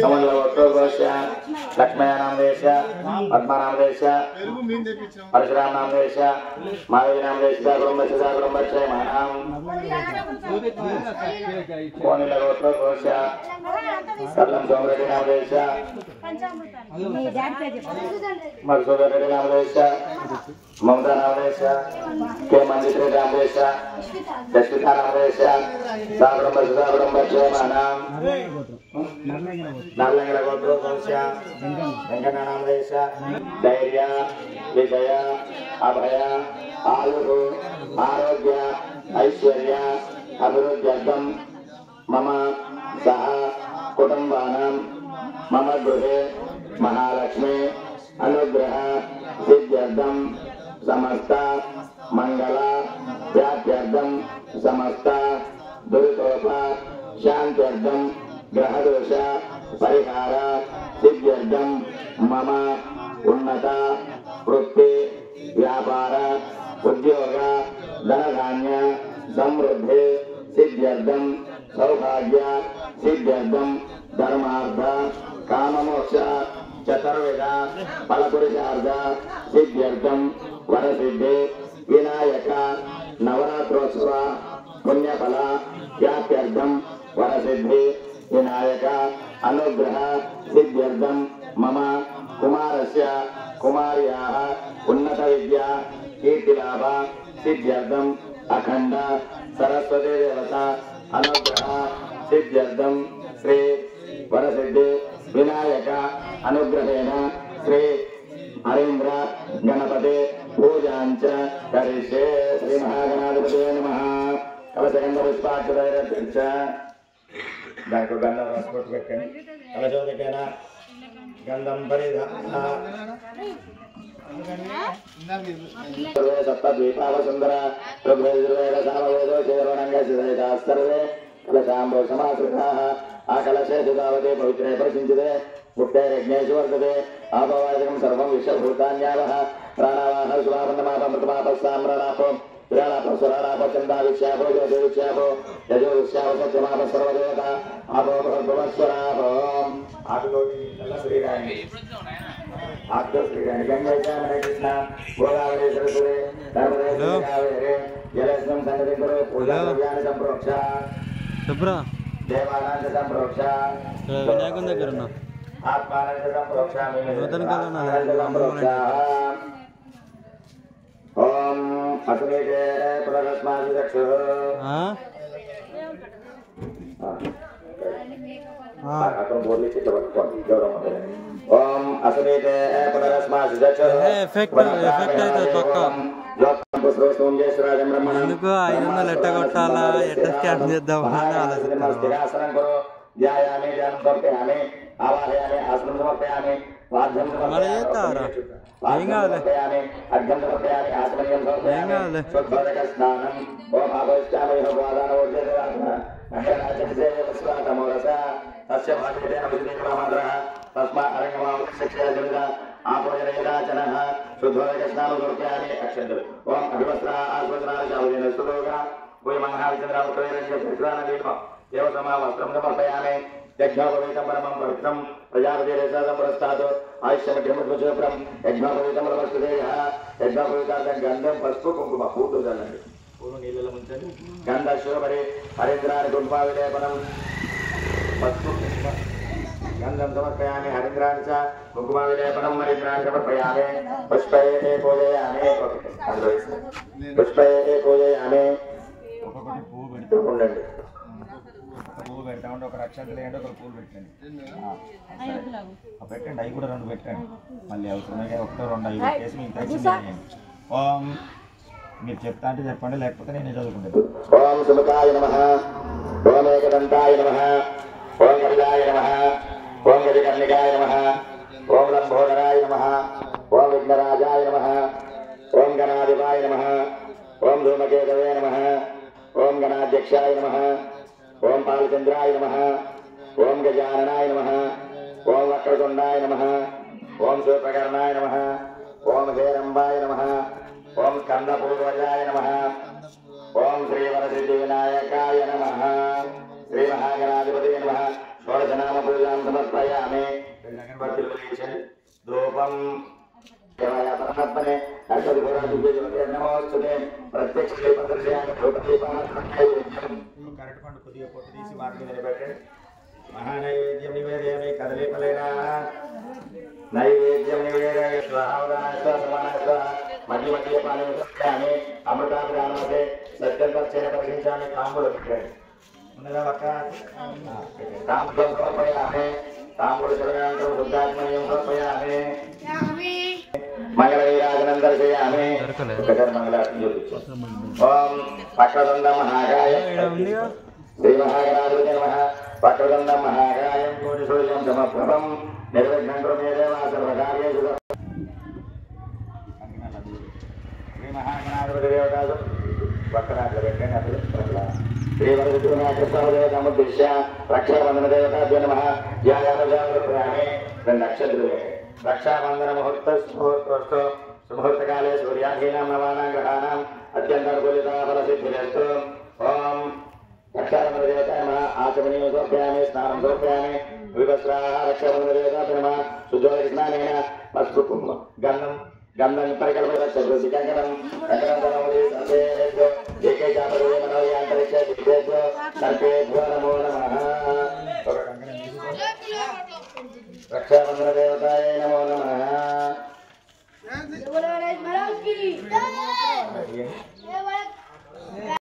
समन्वयोत्तरस्य लक्ष्मणामदेस्य पद्मनामदेस्य परशुरामनामदेस्य महावीरनामदेस्य ब्रह्मस्य महानाम कोनिलगोत्तरस्य कल्लम सोमरेड्डिनामदेस्य मधुसूदनरेड्डिनामदेस्य ममतानामदेस्य के मंजित्रेड्डिनामदेस्य दक्षिणानामदेस्य साब्रह्मस्य महानाम नर्लंगलगोत्तरस्य वेंकटनामदेस्य धैर्य विजय अभय आयु आरोग्य ऐश्वर्य अभिवृद्ध्यर्थं मम सह कुटुंबानां मम गृहे महालक्ष्मी अनुग्रह सिद्ध्यर्थं समस्त मंगल व्याप्त्यर्थं समस्त दुरितोप शांत्यर्थं ग्रहदोष परिहार सिद्ध्यर्थं मम उन्नत वृत्ति व्यापार उद्योग धनधान्य समृद्धि सिद्ध्यर्थं सौभाग्य सिद्ध्यर्थं धर्मार्थ काममोक्ष चतुर्वेद फलपुरुषार्थ सिद्ध्यर्थं वरसिद्धि विनायक नवरात्रोत्सव पुण्यफल व्याप्त्यर्थं वरसिद्धि विनायक अनुग्रह सिद्ध्यर्थं मम कुमारस्य कुमार्याः उन्नत विद्या कीर्तिलाभ सिद्ध्यर्थं अखंड सरस्वती देवता अनुग्रह सिद्ध्यर्थं श्री वरसिद्धि विनायक अनुग्रहेण श्री हरीन्द्र गणपति पूजांच करिष्ये। श्री महागणाधिपतये नमः। कलशगंध पुष्पाक्षतैरर्च दांको गंधं रास्पोट పెట్టండి కలశోదకేన गंधं परिधाय सप्तद्वीपावसुंदर ऋग्वेद सामवेदो चेरणंगसिदयता सर्वे कलशाम्बो समाश्रिताः आकलशे सुधावते पवित्रे प्रसिञ्चिते मुक्ते यज्ञेषु वर्तते आभवादिकं सर्वं विश्वभूतान्यावः प्राणावाह सुवापन्नमापमृतमापः साम्राणापो विराणापो सुराणापो चन्दाविश्यापो ज्योतिविश्यापो यजोविश्यापो सत्यमापः सर्वदेवता आपो भगवस्वरापो आदिलोकी श्रीराणी आद्य श्रीराणी गंगैचामने कृष्ण गोदावरी सरस्वती नर्मदे कावेरी जलस्मिन् सन्निधिं कुरु पूजाद्रव्याणि सम्प्रोक्ष शुभ्रा देवानां च सम्प्रोक्ष विनायकं దగ్గర ఉన్నా आत्मानं च सम्प्रोक्ष नूतन कालना ओम अस्मिते पुनरस्मासु चक्षुः आपण बोलले की जवळ गौरव ओम अस्मिते पुनरस्मासु चक्षुः ఎఫెక్ట్ అయితే పక్కా ఎందుకు 500 ఎట్ట కొట్టాలా ఎట్ట స్కాన్ చేద్దాం అని ఆలోచిస్తున్నాను ध्यायामि ध्यानं समर्पयामि आवाहयामि आसनं समर्पयामि वाद्यं समर्पयामि समर्पयामि अर्घ्यं समर्पयामि आचमनीयं समर्पयामि शुद्धोदकस्नानं ओम आभविष्यामि भगवादानवोर्जयदेवात्मा नगराजसे वस्वातमोरसा तस्य भागेन विधिनिर्मामन्द्रः तस्मा अरङ्गमावशिक्षयजमिदा आपोजनयदाचनः शुद्धोदकस्नानं समर्पयामि अक्षन्तु ओम अभिवस्त्रा आस्वस्नानं चावदेन सुदोगा वैमहाविचन्द्रावतैरज्ञ देवसमावस्त्रं समर्पयामि यज्ञोपवीतं परमं पवित्रं प्रजापतिरेषादं पुरस्तात् आयुष्यमध्यमुद्वचोप्रं यज्ञोपवीतं परमस्तुतेयः यज्ञोपवीतार्थं गन्धं पసుపు కుంకుమ పూలు చల్లండి పూలు నీళ్ళలో ముంచండి గంధశోభరి హరిద్రాని కుంకుమావిలేపనం పసుపు కుంకుమ గంధం సమర్పయామి హరిద్రాని చ కుంకుమావిలేపనం హరిద్రాని సమర్పయామి పుష్పైః పూజయామి పుష్పైః పూజయామి ఒక్కొక్కటి పువ్వు పెట్టుకోండి పువ్వు పెడతా ఉంటే ఒక అక్షంతలు వేయండి ఒక పూలు పెట్టండి పెట్టండి అవి కూడా 2 పెట్టండి మళ్ళీ అవసరమే ఒకటో 2 అవి పెట్టేసి మీకు తెలిసింది ఓం మీరు చెప్తా అంటే చెప్పండి లేకపోతే నేను చదువుకుంటాను ఓం సుముఖాయ నమః ఓం ఏకదంతాయ నమః ఓం గజాయ నమః ఓం గజకర్ణికాయ నమః ఓం లంబోదరాయ నమః ఓం విఘ్నరాజాయ నమః ఓం గణాధిపాయ నమః ఓం ధూమకేతవే నమః ఓం గణాధ్యక్షాయ నమః ओम पालचंद्राय नमः ओम गजाननाय नमः ओम वक्रतुंडाय नमः ओम सूर्पकर्णाय नमः ओम हेरंबाय नमः ओम स्कंदपूर्वजाय नमः ओम श्री वरसिद्धिविनायकाय नमः श्री महागणाधिपतये नमः షోడశనామ పూజాం సమర్పయామి అగరబత్తులు వెలిగించండి ధూపం పరమాత్మనే నమోస్తుతే ప్రత్యక్ష దీపదర్శయామి కరెక్ట్ పండు కొద్దిగా పొట్టు తీసి మార్గం నిలబెట్టండి మహానైవేద్యం నివేదయామి కదలీపలేనా నైవేద్యం నివేదయ మధ్య మధ్య పాలయామి అమృతాభిరామే సత్యం పరిచయం పరిశీలించాలని తాంబూలు పెట్టండి ఉన్నదా పక్క తాంబూలం సమర్పయామి తాంబూలు చదనంతరం శుద్ధాత్మయం సమర్పయామి మంగళవీరాజనం దర్శయామి మంగళారతి చూపించాం ఓం పక్షదండ మహాకాయ శ్రీ మహాగణాధిపతి నమః వక్రదండం మహాకాయం కోటిసూర్యం సమప్రభం నిర్విఘ్నం కురు మే దేవ సర్వకార్యేషు శ్రీ మహాగణాధిపతి దేవతాసు వక్రాగ్ర పెట్టండి అప్పుడు శ్రీ వరదృష్య రక్షాబంధన దేవతాభ్యో నమః ధ్యాయామి రెండు నక్షత్రులు రక్షాబంధన ముహూర్తోస్తు సుముహూర్తకాలే సూర్యాధీనాం నవానాం గ్రహాణాం అత్యంతనుకూలితా ఫలసిద్ధిరస్తు ఓం రక్షాబంధన దేవతాయ నమః ఆచమనీయం సమర్పయామి స్నానం సమర్పయామి వివస్త్రాः రక్షాబంధన దేవతాభ్యో నమః శుద్ధోదక స్నానేన పసుపు కుంకుమ గంధం పరికల్పన చతుర్దశి కంకణం సర్వేభ్యో ఏకైకాపదే మనోయాంతరిక్ష దిక్కేభ్యో సర్వేభ్యో నమో నమః